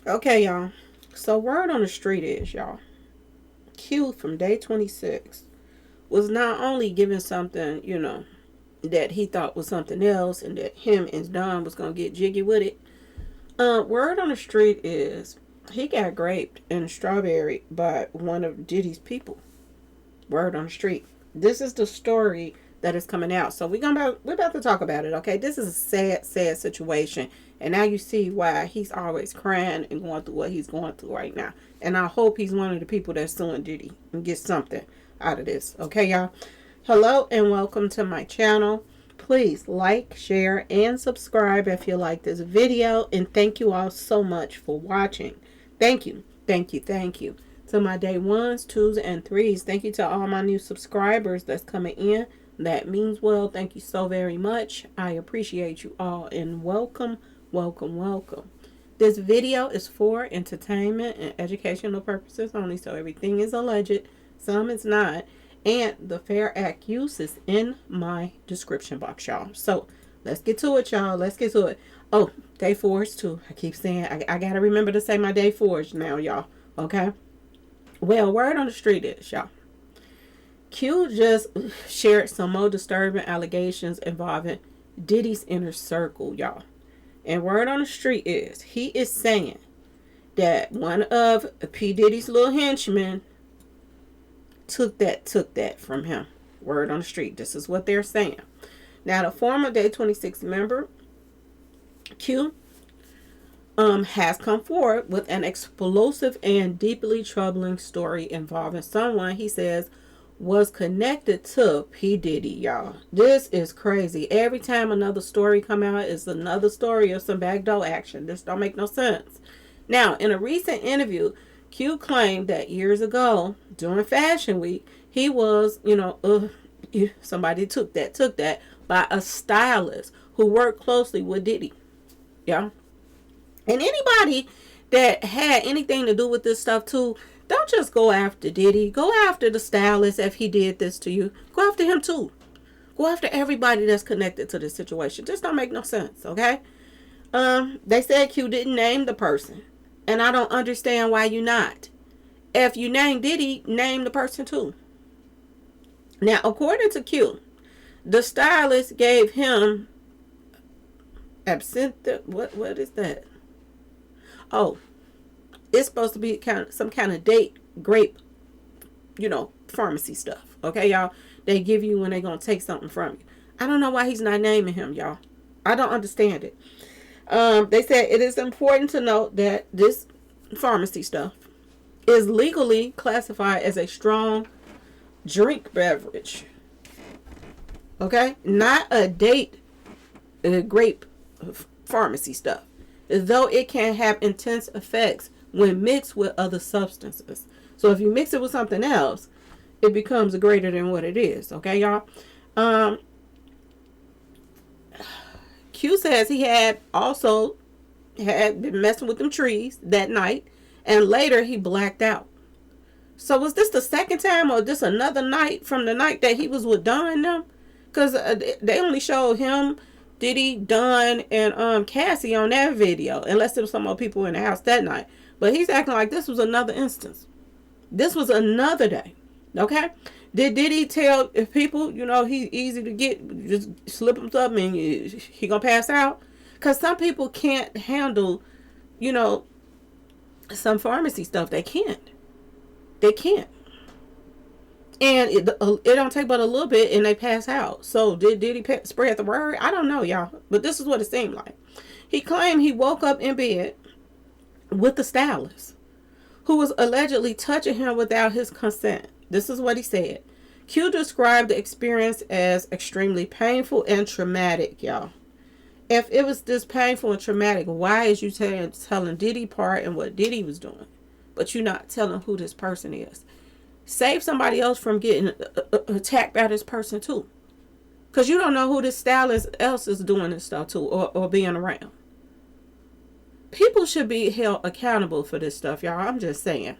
Okay, y'all. So word on the street is, y'all, Q from day 26 was not only given something, that he thought was something else and that him and Don was going to get jiggy with it. Word on the street is he got graped and strawberry by one of Diddy's people. Word on the street. This is the story that is coming out. So we're about to talk about it, okay? This is a sad, sad situation. And now you see why he's always crying and going through what he's going through right now. And I hope he's one of the people that's suing Diddy and get something out of this. Okay, y'all? Hello and welcome to my channel. Please like, share, and subscribe if you like this video. And thank you all so much for watching. Thank you. Thank you. Thank you. To my day ones, twos, and threes. Thank you to all my new subscribers that's coming in. That means well. Thank you so very much. I appreciate you all and welcome, welcome, welcome. This video is for entertainment and educational purposes only, so everything is alleged. Some is not. And the Fair Act use is in my description box, y'all. So let's get to it, y'all. Let's get to it. Oh, day fours too. I keep saying I gotta remember to say my day fours now, y'all. Okay. Well, word on the street is, y'all, Q just shared some more disturbing allegations involving Diddy's inner circle, y'all. And word on the street is he is saying that one of P. Diddy's little henchmen took that from him. Word on the street. This is what they're saying. Now, the former Day 26 member, Q, has come forward with an explosive and deeply troubling story involving someone he says was connected to P. Diddy, y'all. This is crazy. Every time another story come out, it's another story of some backdoor action. This don't make no sense. Now, in a recent interview, Q claimed that years ago, during Fashion Week, he was, somebody took that by a stylist who worked closely with Diddy. Yeah. And anybody that had anything to do with this stuff too, don't just go after Diddy. Go after the stylist if he did this to you. Go after him too. Go after everybody that's connected to this situation. This don't make no sense, okay? They said Q didn't name the person. And I don't understand why you not. If you name Diddy, name the person too. Now, according to Q, the stylist gave him absinthe. What is that? Oh, it's supposed to be some kind of date grape, pharmacy stuff. Okay, y'all? They give you when they're going to take something from you. I don't know why he's not naming him, y'all. I don't understand it. They said it is important to note that this pharmacy stuff is legally classified as a strong drink beverage. Okay? Not a date grape pharmacy stuff. Though it can have intense effects when mixed with other substances. So if you mix it with something else, it becomes greater than what it is. Okay, y'all? Q says he had been messing with them trees that night, and later he blacked out. So was this the second time, or this another night from the night that he was with Don and them? Because they only showed him, Diddy, Don, and Cassie on that video, unless there was some more people in the house that night. But he's acting like this was another instance. This was another day. Okay? Did Diddy tell people, he's easy to get, just slip him something and he gonna pass out? Because some people can't handle, some pharmacy stuff. They can't. They can't. And it don't take but a little bit and they pass out. So did Diddy spread the word? I don't know, y'all. But this is what it seemed like. He claimed he woke up in bed with the stylist, who was allegedly touching him without his consent. This is what he said. Q described the experience as extremely painful and traumatic, y'all. If it was this painful and traumatic, why is you telling Diddy part and what Diddy was doing, but you're not telling who this person is? Save somebody else from getting attacked by this person too. Because you don't know who this stylist else is doing this stuff to or being around. People should be held accountable for this stuff, y'all. I'm just saying.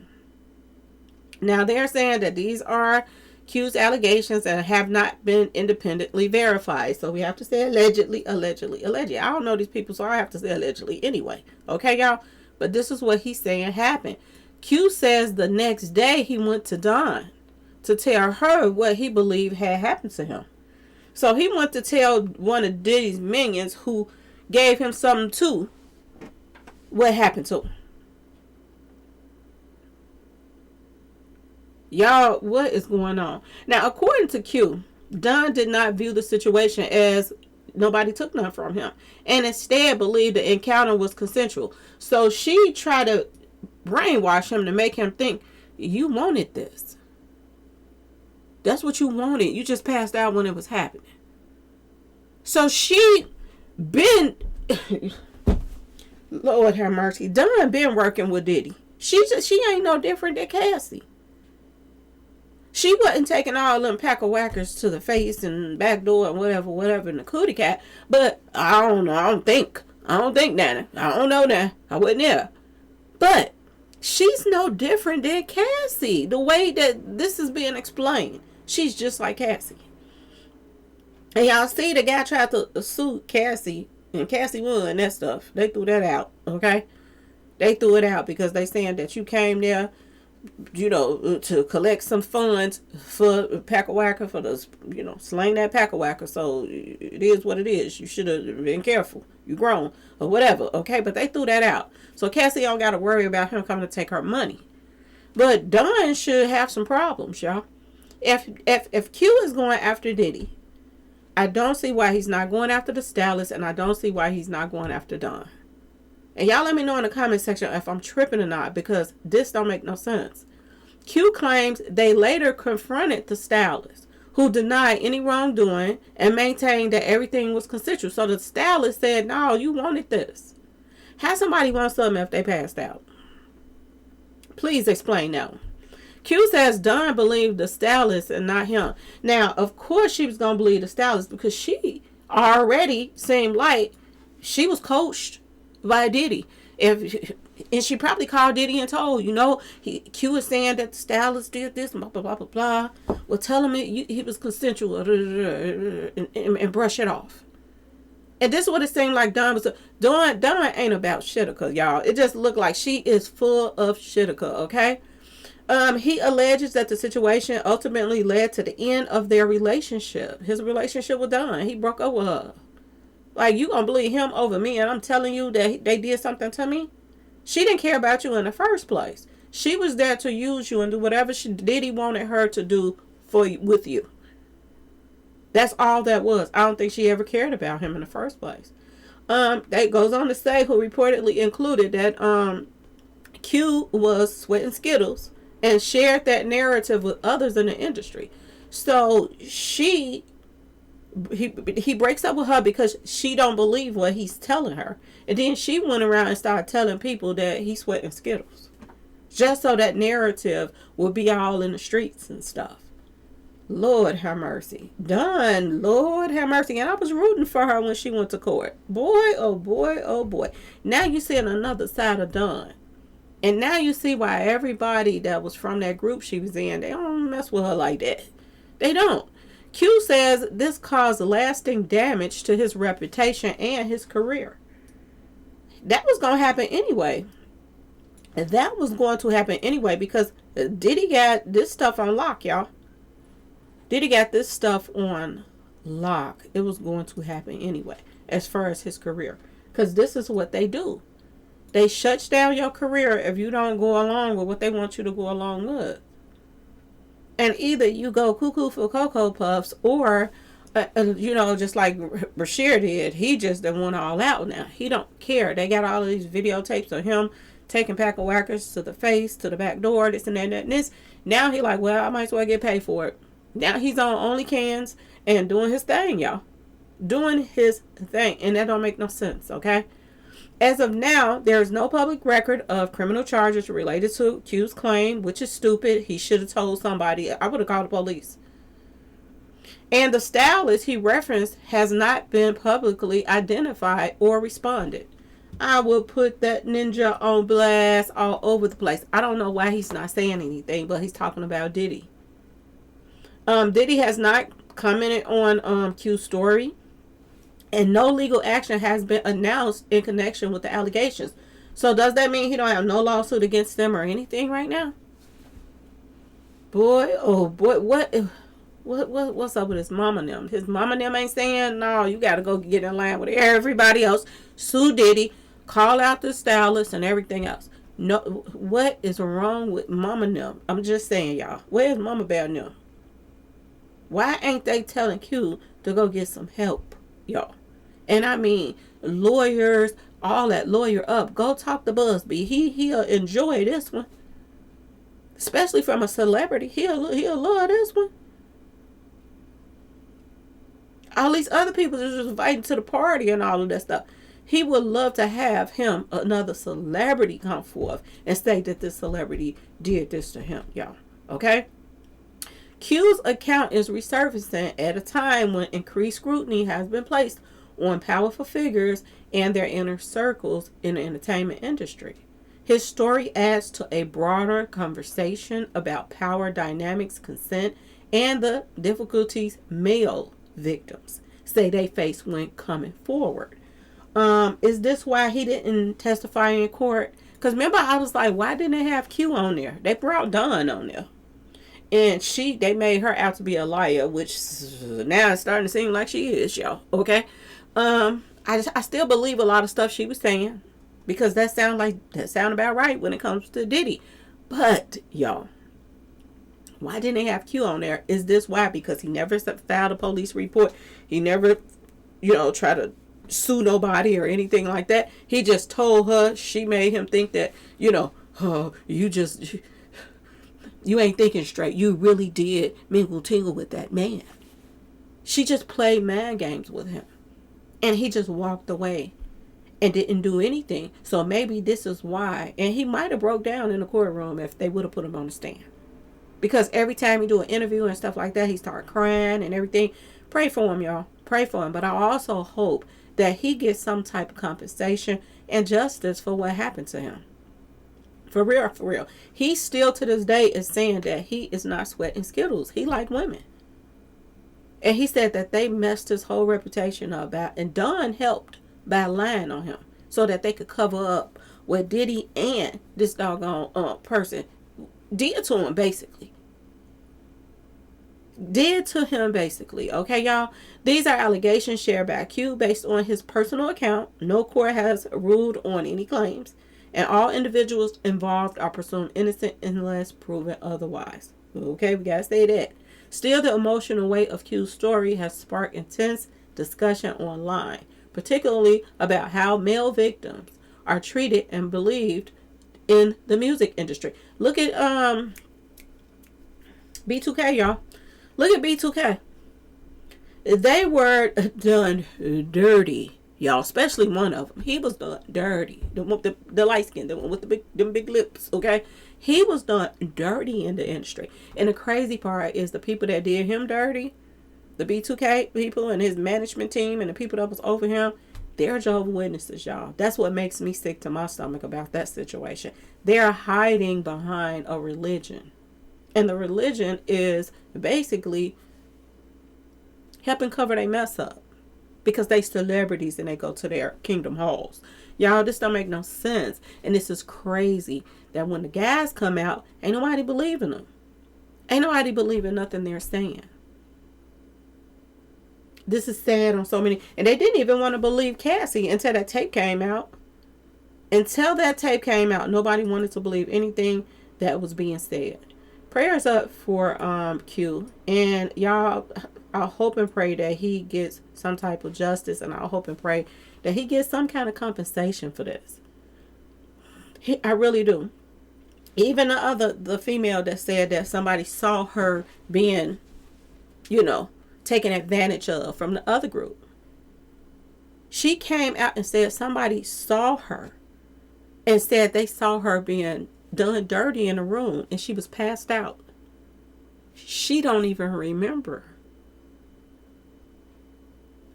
Now, they're saying that these are Q's allegations and have not been independently verified. So we have to say allegedly. I don't know these people, so I have to say allegedly anyway. Okay, y'all? But this is what he's saying happened. Q says the next day he went to Dawn to tell her what he believed had happened to him. So he went to tell one of Diddy's minions, who gave him something too, what happened to him. Y'all, what is going on? Now, according to Q, Don did not view the situation as nobody took none from him, and instead believed the encounter was consensual. So she tried to brainwash him to make him think, you wanted this. That's what you wanted. You just passed out when it was happening. So she been Lord have mercy. Dawn been working with Diddy. She ain't no different than Cassie. She wasn't taking all them pack of whackers to the face and back door and whatever in the cootie cat. But I don't know. I don't think Nana. I don't know now. I wasn't there. But she's no different than Cassie. The way that this is being explained, she's just like Cassie. And y'all see the guy tried to sue Cassie, and Cassie won that stuff. They threw that out, okay? They threw it out because they saying that you came there, you know, to collect some funds for pack of whacker, for the, you know, slang that pack of whacker. So it is what it is. You should have been careful. You grown or whatever, okay? But they threw that out. So Cassie don't got to worry about him coming to take her money. But Dawn should have some problems, y'all. If Q is going after Diddy, I don't see why he's not going after the Stylist, and I don't see why he's not going after Dawn. And y'all let me know in the comment section if I'm tripping or not, because this don't make no sense. Q claims they later confronted the Stylist, who denied any wrongdoing and maintained that everything was consensual. So the Stylist said, no, you wanted this. How somebody want something if they passed out? Please explain that one. Q says Dawn believed the Stylist and not him. Now, of course she was going to believe the Stylist, because she already seemed like she was coached by Diddy. And she probably called Diddy and told, you know, Q is saying that the Stylist did this, blah, blah, blah, blah, blah. Well, tell him he was consensual, and brush it off. And this is what it seemed like Dawn was. Dawn ain't about Shitica, y'all. It just looked like she is full of Shitica, okay? He alleges that the situation ultimately led to the end of their relationship. His relationship with Dawn. He broke up with her. Like, you gonna believe him over me, and I'm telling you that they did something to me? She didn't care about you in the first place. She was there to use you and do whatever Diddy wanted her to do with you. That's all that was. I don't think she ever cared about him in the first place. That goes on to say, who reportedly included that Q was sweating Skittles and shared that narrative with others in the industry. So he breaks up with her because she don't believe what he's telling her. And then she went around and started telling people that he's sweating Skittles, just so that narrative would be all in the streets and stuff. Lord have mercy. Dawn, Lord have mercy. And I was rooting for her when she went to court. Boy, oh boy, oh boy. Now you see another side of Dawn. And now you see why everybody that was from that group she was in, they don't mess with her like that. They don't. Q says this caused lasting damage to his reputation and his career. That was going to happen anyway. That was going to happen anyway, because Diddy got this stuff on lock, y'all. Diddy got this stuff on lock. It was going to happen anyway, as far as his career. Because this is what they do. They shut down your career if you don't go along with what they want you to go along with. And either you go cuckoo for Cocoa Puffs, or, you know, just like Bashir did, he just done went all out now. He don't care. They got all of these videotapes of him taking pack of whackers to the face, to the back door, this and that and this. Now he like, well, I might as well get paid for it. Now he's on OnlyCans and doing his thing, y'all. Doing his thing. And that don't make no sense, okay? As of now, there is no public record of criminal charges related to Q's claim, which is stupid. He should have told somebody. I would have called the police. And the Stylist he referenced has not been publicly identified or responded. I will put that ninja on blast all over the place. I don't know why he's not saying anything, but he's talking about Diddy. Diddy has not commented on Q's story. And no legal action has been announced in connection with the allegations. So does that mean he don't have no lawsuit against them or anything right now? Boy, oh boy, what's up with his mama and them? His mama and them ain't saying, no, you got to go get in line with everybody else. Sue Diddy, call out the stylist and everything else. No, what is wrong with mama and them? I'm just saying, y'all. Where's mama bear and them? Why ain't they telling Q to go get some help, y'all? And I mean, lawyers, all that, lawyer up. Go talk to Busby. He'll enjoy this one. Especially from a celebrity. He'll love this one. All these other people are just invited to the party and all of that stuff. He would love to have him, another celebrity, come forth and say that this celebrity did this to him, y'all. Okay? Q's account is resurfacing at a time when increased scrutiny has been placed on powerful figures and their inner circles in the entertainment industry. His story adds to a broader conversation about power dynamics, consent, and the difficulties male victims say they face when coming forward. Is this why he didn't testify in court? Because remember, I was like, why didn't they have Q on there? They brought Dawn on there. And they made her out to be a liar, which now it's starting to seem like she is, y'all. Okay? I still believe a lot of stuff she was saying. Because that sound about right when it comes to Diddy. But, y'all, why didn't they have Q on there? Is this why? Because he never filed a police report. He never, tried to sue nobody or anything like that. He just told her, she made him think that, oh, you ain't thinking straight. You really did tingle with that man. She just played mind games with him. And he just walked away and didn't do anything. So maybe this is why. And he might have broke down in the courtroom if they would have put him on the stand. Because every time he do an interview and stuff like that, he start crying and everything. Pray for him, y'all. Pray for him. But I also hope that he gets some type of compensation and justice for what happened to him. For real, for real. He still to this day is saying that he is not sweating Skittles. He like women. And he said that they messed his whole reputation up. And Dawn helped by lying on him so that they could cover up what Diddy and this doggone person did to him, basically. Did to him, basically. Okay, y'all? These are allegations shared by Q based on his personal account. No court has ruled on any claims. And all individuals involved are presumed innocent unless proven otherwise. Okay, we gotta say that. Still, the emotional weight of Q's story has sparked intense discussion online, particularly about how male victims are treated and believed in the music industry. Look at B2K, y'all. Look at B2K. They were done dirty, y'all. Especially one of them. He was done dirty. The light skin, the one with them big lips. Okay, he was done dirty in the industry. And the crazy part is the people that did him dirty, the B2K people and his management team and the people that was over him, they're Jehovah's Witnesses, y'all. That's what makes me sick to my stomach about that situation. They're hiding behind a religion. And the religion is basically helping cover their mess up. Because they celebrities and they go to their kingdom halls. Y'all, this don't make no sense. And this is crazy that when the guys come out, ain't nobody believing them. Ain't nobody believing nothing they're saying. This is sad on so many. And they didn't even want to believe Cassie until that tape came out. Until that tape came out, nobody wanted to believe anything that was being said. Prayers up for Q. And y'all, I hope and pray that he gets some type of justice. And I hope and pray that he gets some kind of compensation for this. I really do. Even the female that said that somebody saw her being, taken advantage of from the other group. She came out and said somebody saw her and said they saw her being done dirty in a room and she was passed out. She don't even remember.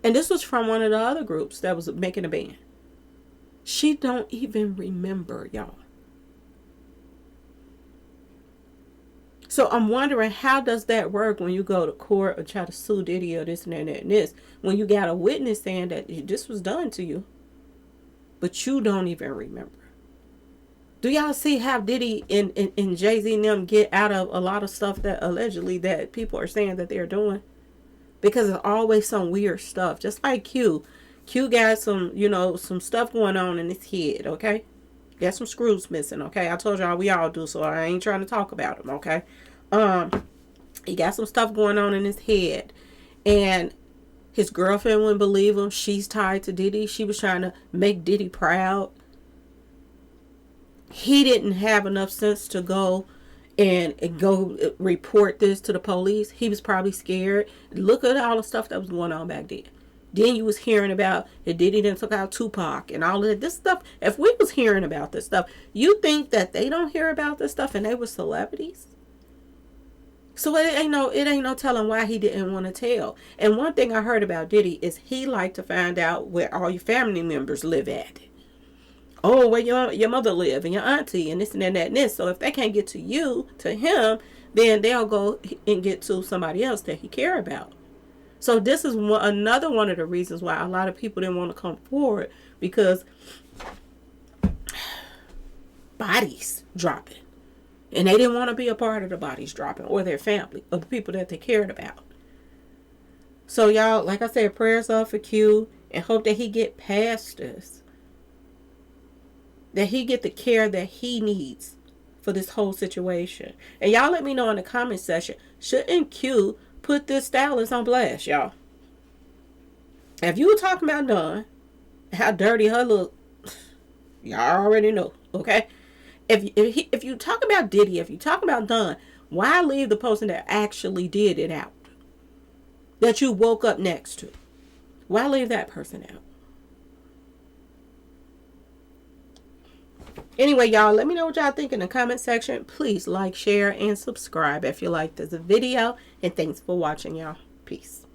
And this was from one of the other groups that was making a band. She don't even remember, y'all. So I'm wondering, how does that work when you go to court or try to sue Diddy or this and that and this, when you got a witness saying that this was done to you, but you don't even remember? Do y'all see how Diddy and Jay-Z and them get out of a lot of stuff that allegedly that people are saying that they're doing? Because it's always some weird stuff. Just like Q. Q got some, some stuff going on in his head, okay? Got some screws missing, okay? I told y'all we all do, so I ain't trying to talk about him, okay? He got some stuff going on in his head. And his girlfriend wouldn't believe him. She's tied to Diddy. She was trying to make Diddy proud. He didn't have enough sense to go and go report this to the police. He was probably scared. Look at all the stuff that was going on back then. Then you was hearing about that Diddy didn't took out Tupac and all of that. This stuff, if we was hearing about this stuff, you think that they don't hear about this stuff and they were celebrities? So it ain't no telling why he didn't want to tell. And one thing I heard about Diddy is he liked to find out where all your family members live at. Oh, where your mother live and your auntie and this and that and this. So if they can't get to you, to him, then they'll go and get to somebody else that he care about. So this is another one of the reasons why a lot of people didn't want to come forward, because bodies dropping. And they didn't want to be a part of the bodies dropping or their family or the people that they cared about. So y'all, like I said, prayers up for Q and hope that he get past this. That he get the care that he needs for this whole situation. And y'all let me know in the comment section, shouldn't Q put this Stylist on blast, y'all? If you were talking about Dawn, how dirty her look, y'all already know, okay? If you talk about Diddy, if you talk about Dawn, why leave the person that actually did it out? That you woke up next to. Why leave that person out? Anyway, y'all, let me know what y'all think in the comment section. Please like, share, and subscribe if you like this video. And thanks for watching, y'all. Peace.